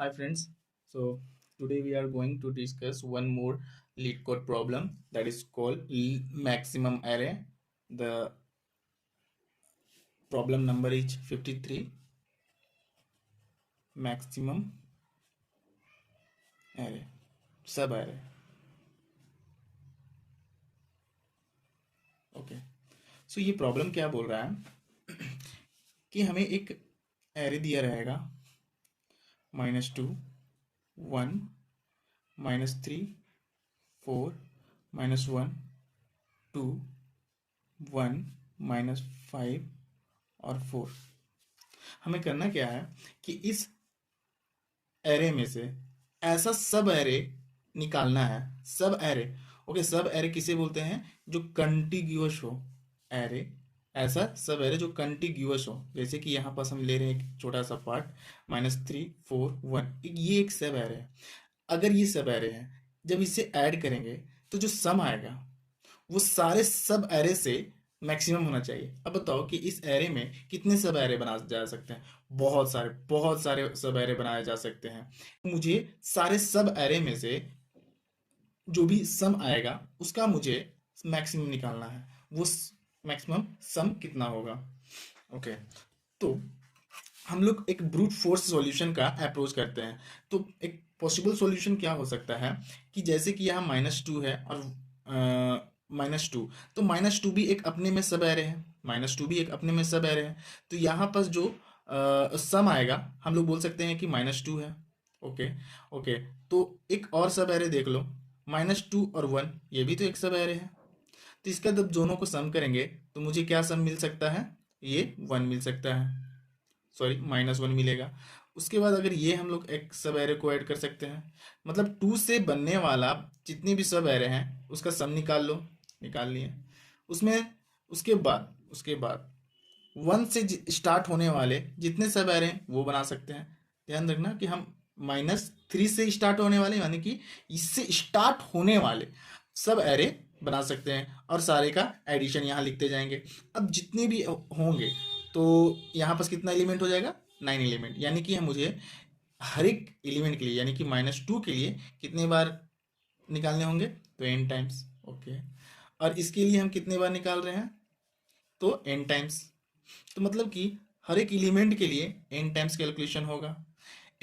Hi friends. So today we are going to discuss one more lead code problem that is called maximum array. The problem number is 53, maximum array, sub array. Okay so ये problem क्या बोल रहा है कि हमें एक array दिया रहेगा -2, 1, -3, 4, -1, 2, 1, -5 और 4। हमें करना क्या है कि इस एरे में से ऐसा सब एरे निकालना है। सब एरे, ओके, सब एरे किसे बोलते हैं? जो कंटिग्यूअस हो एरे। ऐसा सब एरे जो कंटिग्यूअस हो, जैसे कि यहाँ पास हम ले रहे हैं एक छोटा सा पार्ट -3, 4, 1, ये एक सब एरे है। अगर ये सब एरे है, जब इसे ऐड करेंगे तो जो सम आएगा वो सारे सब एरे से मैक्सिमम होना चाहिए। अब बताओ कि इस एरे में कितने सब एरे बनाए जा सकते हैं? बहुत सारे सब एरे बनाए जा सकते हैं। मुझे सारे सब एरे में से जो भी सम आएगा उसका मुझे मैक्सिमम निकालना है। वो मैक्सिमम सम कितना होगा? ओके, तो हम लोग एक ब्रूट फोर्स सॉल्यूशन का अप्रोच करते हैं। तो एक पॉसिबल सॉल्यूशन क्या हो सकता है कि जैसे कि यहाँ -2 है और -2, तो -2 भी एक अपने में सब एरे है। -2 भी एक अपने में सब एरे है। तो यहाँ पर जो सम आएगा हम लोग बोल सकते हैं कि -2 है। ओके ओके, तो एक और सब एरे देख लो, -2 और 1, ये भी तो एक सब एरे है। तो इसका जब दोनों को सम करेंगे तो मुझे क्या सम मिल सकता है? ये 1 मिल सकता है, सॉरी -1 मिलेगा। उसके बाद अगर ये हम लोग एक सब एरे को ऐड कर सकते हैं, मतलब 2 से बनने वाला जितनी भी सब एरे हैं उसका सम निकाल लो। निकाल लिए उसमें। उसके बाद 1 से स्टार्ट होने वाले जितने सब एरे हैं वो बना सकते हैं। ध्यान रखना कि हम -3 से स्टार्ट होने वाले, यानी कि इससे स्टार्ट होने वाले सब एरे बना सकते हैं और सारे का एडिशन यहाँ लिखते जाएंगे। अब जितने भी होंगे तो यहाँ पास कितना एलिमेंट हो जाएगा? 9 एलिमेंट। यानी कि हम मुझे हर एक एलिमेंट के लिए, यानी कि -2 के लिए कितने बार निकालने होंगे? तो n टाइम्स। ओके, और इसके लिए हम कितने बार निकाल रहे हैं? तो n टाइम्स। तो मतलब कि हर एक एलिमेंट के लिए n टाइम्स कैलकुलेशन होगा।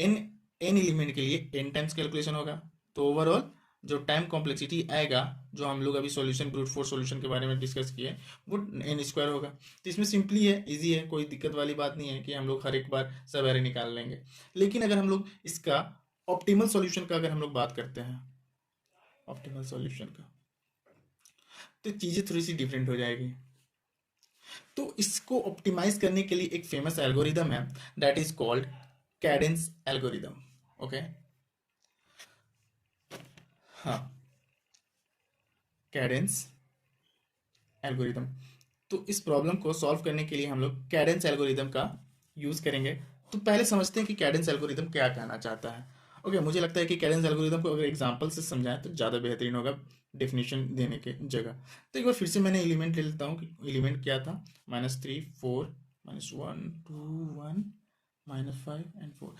n n एलिमेंट के लिए n टाइम्स कैलकुलेशन होगा। तो ओवरऑल जो टाइम कॉम्प्लेक्सिटी आएगा, जो हम लोग अभी सॉल्यूशन ब्रूट फोर्स सॉल्यूशन के बारे में डिस्कस किए, वो n² होगा। तो इसमें सिंपली है, इजी है, कोई दिक्कत वाली बात नहीं है कि हम लोग हर एक बार सब एरे निकाल लेंगे। लेकिन अगर हम लोग इसका ऑप्टिमल सॉल्यूशन का अगर हम लोग बात करते हैं, ऑप्टिमल सॉल्यूशन का, तो चीज़ें थोड़ी सी डिफरेंट हो जाएगी। तो इसको ऑप्टिमाइज करने के लिए एक फेमस एल्गोरिदम है, that is called Cadence algorithm. Okay, हाँ, कैडेंस एल्गोरिदम। तो इस प्रॉब्लम को सॉल्व करने के लिए हम लोग कैडेंस एल्गोरिदम का यूज करेंगे। तो पहले समझते हैं कि कैडेंस एल्गोरिदम क्या कहना चाहता है। ओके, मुझे लगता है कि कैडेंस एल्गोरिदम को अगर एग्जांपल से समझाएं तो ज़्यादा बेहतरीन होगा डेफिनेशन देने के जगह। तो एक बार फिर से मैंने एलिमेंट ले लेता हूँ कि एलिमेंट क्या था। -3, 4, -1, 2, 1, -5 and 4।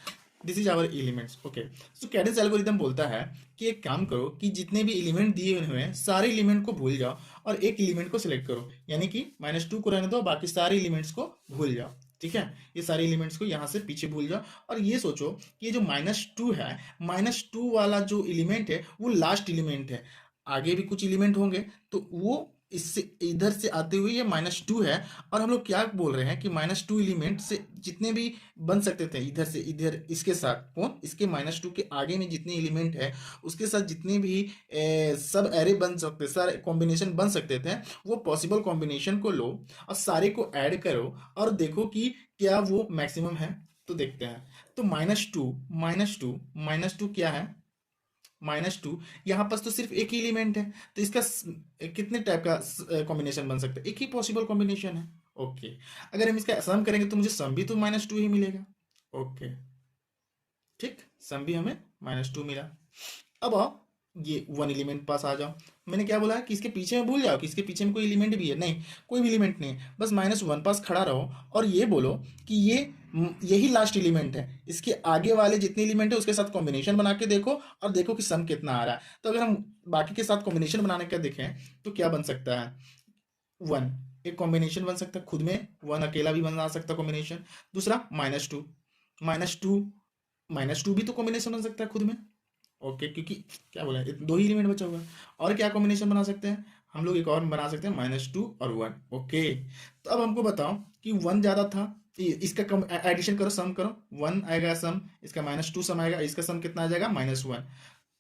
This is our elements. Okay, so Kadane's algorithm बोलता है कि एक काम करो कि जितने भी एलिमेंट दिए हुए हैं सारे एलिमेंट को भूल जाओ और एक एलिमेंट को सिलेक्ट करो। यानी कि -2 को रहने दो, बाकी सारे एलिमेंट्स को भूल जाओ। ठीक है, ये सारे एलिमेंट्स को यहाँ से पीछे भूल जाओ और ये सोचो कि ये जो -2 है, -2 वाला जो एलिमेंट है वो लास्ट एलिमेंट है। आगे भी कुछ एलिमेंट होंगे तो वो इससे इधर से आते हुए ये -2 है। और हम लोग क्या बोल रहे हैं कि -2 एलिमेंट से जितने भी बन सकते थे इधर से इधर, इसके साथ कौन, इसके -2 के आगे में जितने एलिमेंट है उसके साथ जितने भी सब एरे बन सकते, सारे कॉम्बिनेशन बन सकते थे, वो पॉसिबल कॉम्बिनेशन को लो और सारे को ऐड करो और देखो कि क्या वो मैक्सिमम है। तो देखते हैं। तो -2 क्या है? -2, यहाँ पास तो सिर्फ एक ही एलिमेंट है, तो इसका कितने टाइप का कॉम्बिनेशन बन सकता है? एक ही पॉसिबल कॉम्बिनेशन है। ओके, अगर हम इसका सम करेंगे तो मुझे सम भी तो -2 ही मिलेगा। ओके, ठीक, सम भी हमें -2 मिला। अब आओ ये 1 एलिमेंट पास आ जाओ। मैंने क्या बोला कि इसके पीछे में भूल जाओ कि इसके पीछे में कोई एलिमेंट भी है? नहीं, कोई भी एलिमेंट नहीं है, बस -1 पास खड़ा रहो और ये बोलो कि ये यही लास्ट एलिमेंट है, इसके आगे वाले जितने एलिमेंट है उसके साथ कॉम्बिनेशन बना के देखो और देखो कि सम कितना आ रहा है। तो अगर हम बाकी के साथ कॉम्बिनेशन बनाने का देखें तो क्या बन सकता है, वन एक कॉम्बिनेशन बन सकता है खुद में, वन अकेला भी बना सकता है कॉम्बिनेशन। दूसरा minus two, minus two, minus two भी तो कॉम्बिनेशन बन सकता है खुद में। ओके, क्योंकि क्या बोला है, दो ही एलिमेंट बचा हुआ है। और क्या कॉम्बिनेशन बना सकते हैं हम लोग, एक और बना सकते हैं माइनस टू और वन। ओके, तो अब हमको बताओ कि वन ज़्यादा था, इसका कम एडिशन करो, सम करो, वन आएगा सम, इसका माइनस टू सम आएगा, इसका सम कितना आ जाएगा माइनस वन।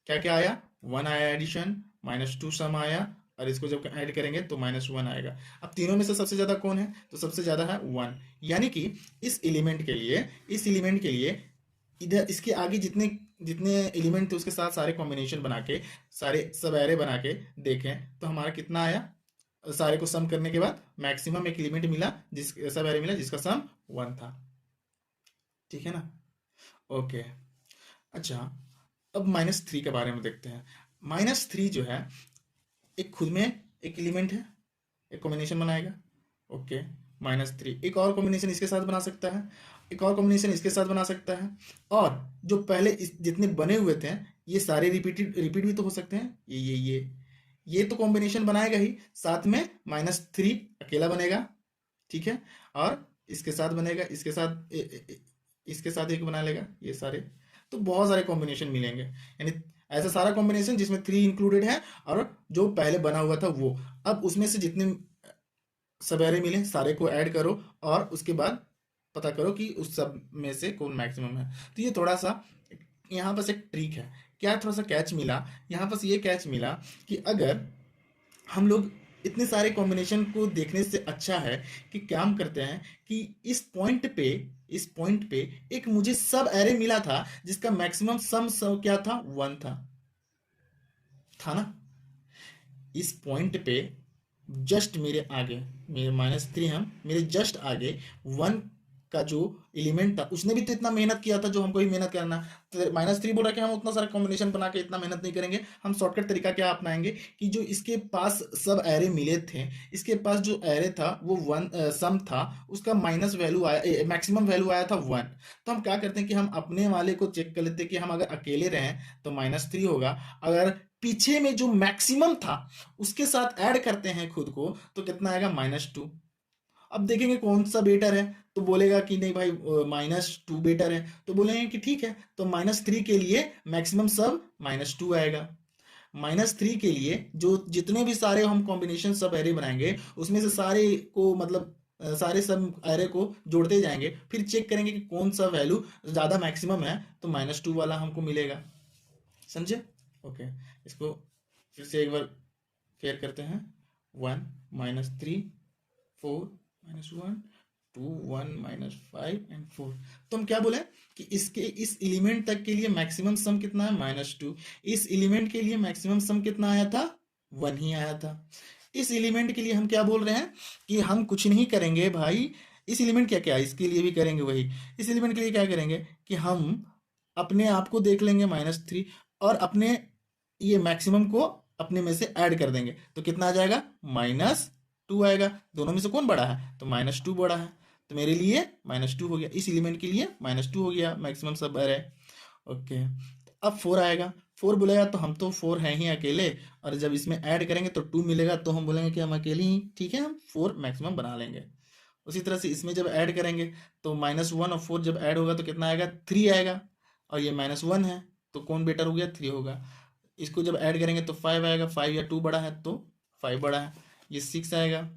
क्या क्या आया, वन आया एडिशन, माइनस टू सम आया, और इसको जब ऐड करेंगे तो माइनस वन आएगा। अब तीनों में से सबसे ज्यादा कौन है, तो सबसे ज्यादा है वन। यानी कि इस एलिमेंट के लिए इधर इसके आगे जितने जितने एलिमेंट थे उसके साथ सारे कॉम्बिनेशन बना के, सारे सब एरे बना के देखें तो हमारा कितना आया, सारे को सम करने के बाद मैक्सिमम एक एलिमेंट मिला, जिस सब एरे मिला जिसका सम वन था। ठीक है ना। ओके, अच्छा, अब माइनस थ्री के बारे में देखते हैं। माइनस थ्री जो है एक खुद में एक एलिमेंट है, एक कॉम्बिनेशन बनाएगा। ओके, माइनस थ्री एक और कॉम्बिनेशन इसके साथ बना सकता है, एक और कॉम्बिनेशन इसके साथ बना सकता है, और जो पहले जितने बने हुए थे ये सारे रिपीट भी तो हो सकते हैं। ये तो कॉम्बिनेशन बनाएगा ही, साथ में माइनस थ्री अकेला बनेगा। ठीक है, और इसके साथ बनेगा, इसके साथ एक बना लेगा, ये सारे। तो बहुत सारे कॉम्बिनेशन मिलेंगे, यानी ऐसा सारा कॉम्बिनेशन जिसमें थ्री इंक्लूडेड है, और जो पहले बना हुआ था वो। अब उसमें से जितने सवेरे मिले सारे को ऐड करो, और उसके बाद पता करो कि उस सब में से कौन मैक्सिमम है। तो ये थोड़ा सा यहाँ बस एक ट्रिक है। क्या थोड़ा सा कैच मिला, यहाँ बस ये कैच मिला कि अगर हम लोग इतने सारे कॉम्बिनेशन को देखने से अच्छा है कि क्या हम करते हैं कि इस पॉइंट पे एक मुझे सब एरे मिला था जिसका मैक्सिमम सम क्या था, वन था ना। इस पॉइंट पे जस्ट मेरे आगे, मेरे माइनस थ्री हम मेरे जस्ट आगे वन का जो एलिमेंट था उसने भी तो इतना मेहनत किया था जो हमको ही मेहनत करना। तो माइनस थ्री बोल रहा है कि हम उतना सारा कॉम्बिनेशन बना के इतना मेहनत नहीं करेंगे, हम शॉर्टकट तरीका क्या अपनाएंगे कि जो इसके पास सब एरे मिले थे, इसके पास जो एरे था वो वन सम था, उसका माइनस वैल्यू आया, मैक्सिमम वैल्यू आया था वन। तो हम क्या करते हैं कि हम अपने वाले को चेक कर लेते हैं कि हम अगर अकेले रहें तो माइनस थ्री होगा, अगर पीछे में जो मैक्सिमम था उसके साथ ऐड करते हैं खुद को तो कितना आएगा, माइनस टू। अब देखेंगे कौन सा बेटर है, तो बोलेगा कि नहीं भाई माइनस टू बेटर है, तो बोलेंगे कि ठीक है, तो माइनस थ्री के लिए मैक्सिमम सब माइनस टू आएगा। माइनस थ्री के लिए जो जितने भी सारे हम कॉम्बिनेशन सब एरे बनाएंगे उसमें से सारे को मतलब सारे सब एरे को जोड़ते जाएंगे, फिर चेक करेंगे कि कौन सा वैल्यू ज़्यादा मैक्सिमम है, तो माइनस टू वाला हमको मिलेगा। समझे। ओके, इसको फिर से एक बार क्लियर करते हैं। One, minus three, four, minus one, two, one, minus five and four. तो हम क्या बोले कि इसके इस एलिमेंट तक के लिए मैक्सिमम सम कितना है, माइनस टू। इस एलिमेंट के लिए मैक्सिमम सम कितना आया था, वन ही आया था। इस एलिमेंट के लिए हम क्या बोल रहे हैं कि हम कुछ नहीं करेंगे भाई, इस एलिमेंट क्या क्या इसके लिए भी करेंगे वही। इस एलिमेंट के लिए क्या करेंगे कि हम अपने आप को देख लेंगे माइनस थ्री, और अपने ये मैक्सिमम को अपने में से ऐड कर देंगे तो कितना आ जाएगा, माइनस टू आएगा। दोनों में से कौन बड़ा है, तो माइनस टू बड़ा है, तो मेरे लिए माइनस टू हो गया, इस एलिमेंट के लिए माइनस टू हो गया, मैक्सिमम सब है। ओके, तो अब फोर आएगा। फोर बोलेगा तो हम तो फोर हैं ही अकेले, और जब इसमें ऐड करेंगे तो टू मिलेगा, तो हम बोलेंगे कि हम अकेले ही ठीक है, हम फोर मैक्सिमम बना लेंगे। उसी तरह से इसमें जब ऐड करेंगे तो माइनस वन और फोर जब ऐड होगा तो कितना आएगा, थ्री आएगा, और ये माइनस वन है तो कौन बेटर हो गया, थ्री होगा। इसको जब ऐड करेंगे तो फाइव आएगा, फाइव या टू बड़ा है तो फाइव बड़ा है। ये सिक्स आएगा,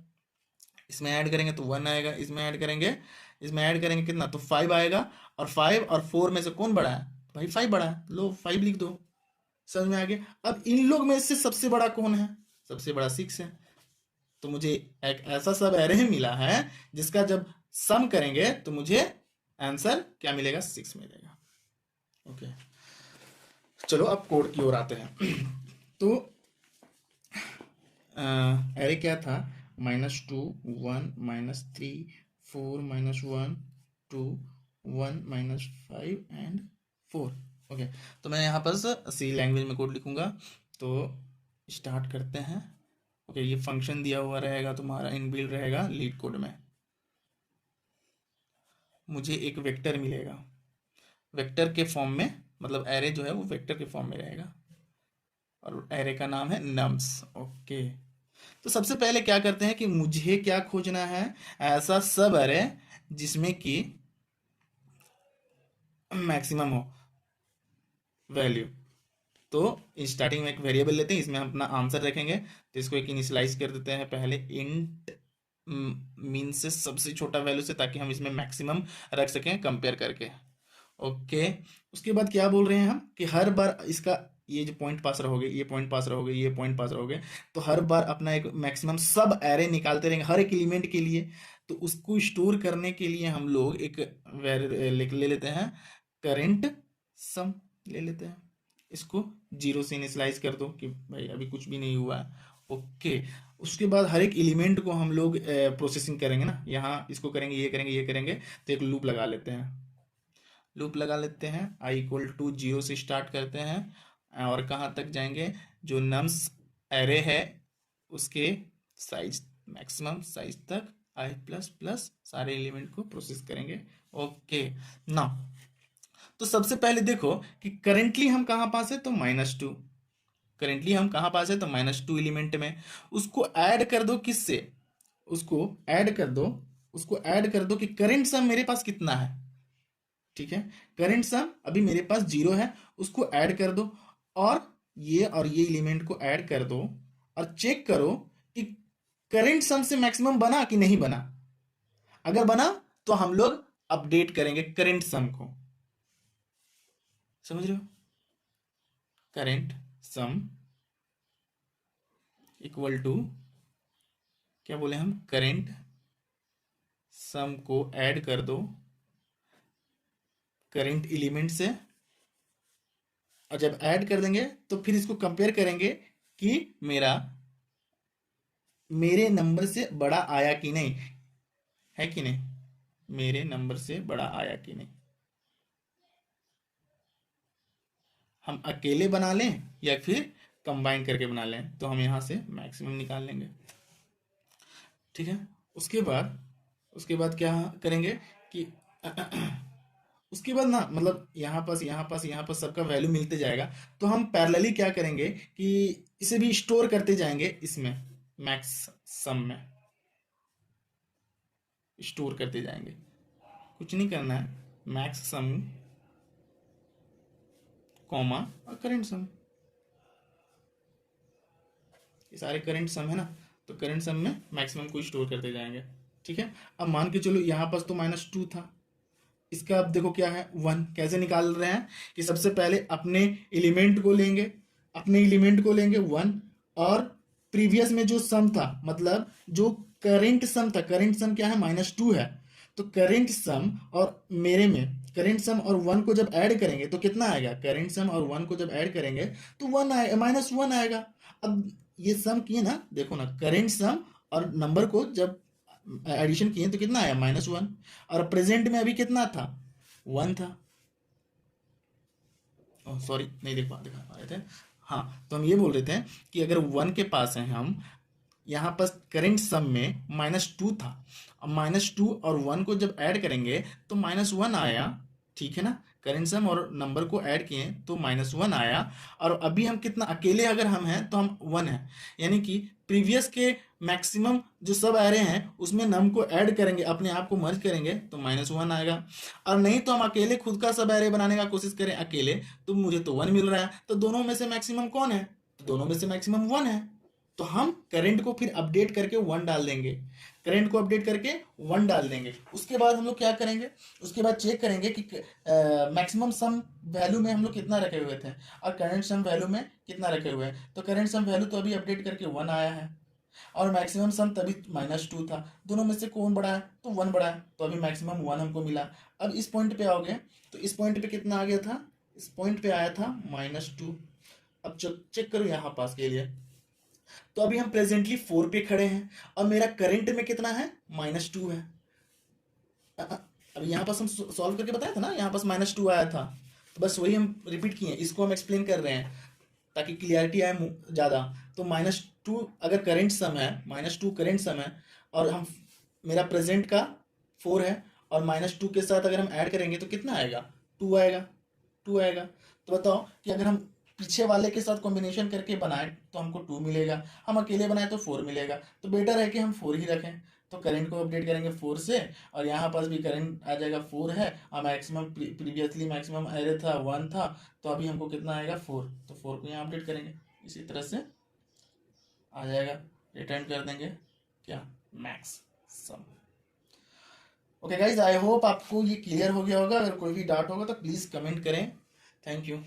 इसमें ऐड करेंगे तो वन आएगा, इसमें ऐड करेंगे कितना, तो फाइव आएगा। और फाइव और फोर में से कौन बड़ा है, भाई फाइव बड़ा है, लो फाइव लिख दो। समझ में आ गया। अब इन लोग में से सबसे बड़ा कौन है, सबसे बड़ा सिक्स है। तो मुझे एक ऐसा सब एरे मिला है जिसका जब सम करेंगे तो मुझे आंसर क्या मिलेगा, सिक्स मिलेगा। ओके, चलो अब कोड की ओर आते हैं। तो एरे क्या था, minus two, one, minus three, four, minus one, two, one, minus five and four. Okay, तो मैं यहाँ पर सी लैंग्वेज में कोड लिखूंगा। तो स्टार्ट करते हैं। ओके, ये फंक्शन दिया हुआ रहेगा तुम्हारा, इनबिल्ट रहेगा लीड कोड में। मुझे एक वेक्टर मिलेगा, वेक्टर के फॉर्म में, मतलब एरे जो है वो वेक्टर के फॉर्म में रहेगा और एरे का नाम है नम्स। ओके, तो सबसे पहले क्या करते हैं कि मुझे क्या खोजना है, ऐसा सब एरे जिसमें कि मैक्सिमम हो वैल्यू। तो स्टार्टिंग में एक वेरिएबल लेते हैं, इसमें हम अपना आंसर रखेंगे, तो इसको एक इनिशियलाइज कर देते हैं पहले इंट मीन से सबसे छोटा वैल्यू से, ताकि हम इसमें मैक्सिमम रख सकें कंपेयर करके। ओके, उसके बाद क्या बोल रहे हैं हम कि हर बार इसका ये जो पॉइंट पास रहोगे, ये पॉइंट पास रहोगे, ये पॉइंट पास रहोगे, तो हर बार अपना एक मैक्सिमम सब एरे निकालते रहेंगे हर एक एलिमेंट के लिए। तो उसको स्टोर करने के लिए हम लोग एक ले लेते हैं करेंट सम ले लेते हैं, इसको जीरो से इनिशियलाइज कर दो कि भाई अभी कुछ भी नहीं हुआ है। ओके, उसके बाद हर एक एलिमेंट को हम लोग प्रोसेसिंग करेंगे ना, यहाँ इसको करेंगे, ये करेंगे, ये करेंगे, तो एक लूप लगा लेते हैं, लूप लगा लेते हैं। आई इक्वल टू जीरो से स्टार्ट करते हैं और कहाँ तक जाएंगे, जो नम्स एरे है उसके साइज मैक्सिमम साइज तक आई प्लस प्लस सारे एलिमेंट को प्रोसेस करेंगे। ओके ना, तो सबसे पहले देखो कि करेंटली हम कहाँ पास है, तो -2। करेंटली हम कहाँ पास है, तो -2 एलिमेंट में। उसको ऐड कर दो किससे, उसको ऐड कर दो, उसको ऐड कर दो कि करेंट सम मेरे पास कितना है। ठीक है, करेंट सम अभी मेरे पास 0 है, उसको ऐड कर दो, और ये एलिमेंट को ऐड कर दो, और चेक करो कि करेंट सम से मैक्सिमम बना कि नहीं बना। अगर बना तो हम लोग अपडेट करेंगे करेंट सम को, समझ रहे हो, करेंट सम इक्वल टू क्या बोले हम, करेंट सम को ऐड कर दो करेंट एलिमेंट से, और जब ऐड कर देंगे तो फिर इसको कंपेयर करेंगे कि मेरे नंबर से बड़ा आया कि नहीं, है कि नहीं, मेरे नंबर से बड़ा आया कि नहीं। हम अकेले बना लें या फिर कंबाइन करके बना लें, तो हम यहाँ से मैक्सिमम निकाल लेंगे। ठीक है, उसके बाद क्या करेंगे कि उसके बाद ना, मतलब यहाँ पास सबका वैल्यू मिलते जाएगा, तो हम पैरेलली क्या करेंगे कि इसे भी स्टोर करते जाएंगे, इसमें मैक्स सम में स्टोर करते जाएंगे। कुछ नहीं करना है, मैक्स सम कॉमा और करंट सम, ये सारे करंट सम है ना, तो करंट सम में मैक्सिमम को स्टोर करते जाएंगे। ठीक है, अब मान के चलो यहाँ पास तो -2 था, इसका अब देखो क्या है 1। कैसे निकाल रहे हैं कि सबसे पहले अपने एलिमेंट को लेंगे, 1, और प्रीवियस में जो सम था, मतलब जो करेंट सम था, करेंट सम क्या है, -2 है, तो करेंट सम और मेरे में करेंट सम और 1 को जब ऐड करेंगे तो कितना आएगा, करेंट सम और 1 को जब ऐड करेंगे तो 1 आएगा, -1 आएगा। अब ये सम किए ना, देखो ना, करेंट सम और नंबर को जब एडिशन किए तो कितना आया, -1, और प्रेजेंट में अभी कितना था, 1 था। सॉरी, नहीं दिखा पा रहे थे। हाँ, तो हम ये बोल रहे थे कि अगर 1 के पास हैं हम, यहाँ पर करंट सम में -2 था, अब -2 और 1 को जब ऐड करेंगे तो -1 आया। ठीक है ना, करंट सम और नंबर को ऐड किए तो -1 आया, और अभी हम कितना अकेले अगर हम हैं तो हम 1 है, यानी कि प्रीवियस के मैक्सिमम जो सब एरे हैं उसमें नम को ऐड करेंगे, अपने आप को मर्ज करेंगे तो -1 आएगा। और नहीं तो हम अकेले खुद का सब एरे बनाने का कोशिश करें अकेले, तो मुझे तो 1 मिल रहा है, तो दोनों में से मैक्सिमम कौन है, तो दोनों में से मैक्सिमम 1 है, तो हम करंट को फिर अपडेट करके 1 डाल देंगे, करंट को अपडेट करके 1 डाल देंगे। उसके बाद हम लोग क्या करेंगे, उसके बाद चेक करेंगे कि मैक्सिमम सम वैल्यू में हम लोग कितना रखे हुए थे और करंट सम वैल्यू में कितना रखे हुए हैं, तो करंट सम वैल्यू तो अभी अपडेट करके 1 आया है, और मैक्सिमम सम तभी -2 था, दोनों में से कौन बड़ा है, तो 1 बड़ा है, तो अभी मैक्सिमम 1 हमको मिला। अब इस पॉइंट पे आओगे तो इस पॉइंट पे कितना आ गया था, इस पॉइंट पे आया था -2। अब चेक करो यहाँ पास के लिए, तो अभी हम प्रेजेंटली 4 पे खड़े हैं और मेरा करंट में कितना है, -2 है। अब यहाँ पास हम सॉल्व करके बताया था ना, यहाँ पास -2 आया था, तो बस वही हम रिपीट किए, इसको हम एक्सप्लेन कर रहे हैं ताकि क्लियरिटी आए ज़्यादा। तो -2 अगर करंट सम है, -2 करंट सम है, और हम मेरा प्रेजेंट का 4 है, और -2 के साथ अगर हम ऐड करेंगे तो कितना आएगा, 2 आएगा, 2 आएगा। तो बताओ कि अगर हम पीछे वाले के साथ कॉम्बिनेशन करके बनाए तो हमको 2 मिलेगा, हम अकेले बनाए तो 4 मिलेगा। तो बेटर है कि हम 4 ही रखें। तो करंट को अपडेट करेंगे 4 से, और यहाँ पास भी करंट आ जाएगा 4 है, और मैक्सिमम प्रीवियसली मैक्सिमम एरे था 1 था, तो अभी हमको कितना आएगा 4, तो 4 को यहाँ अपडेट करेंगे, इसी तरह से आ जाएगा, रिटर्न कर देंगे क्या, max sum. Okay guys, I hope आपको ये क्लियर हो गया होगा। अगर कोई भी डाउट होगा तो प्लीज़ कमेंट करें। Thank you.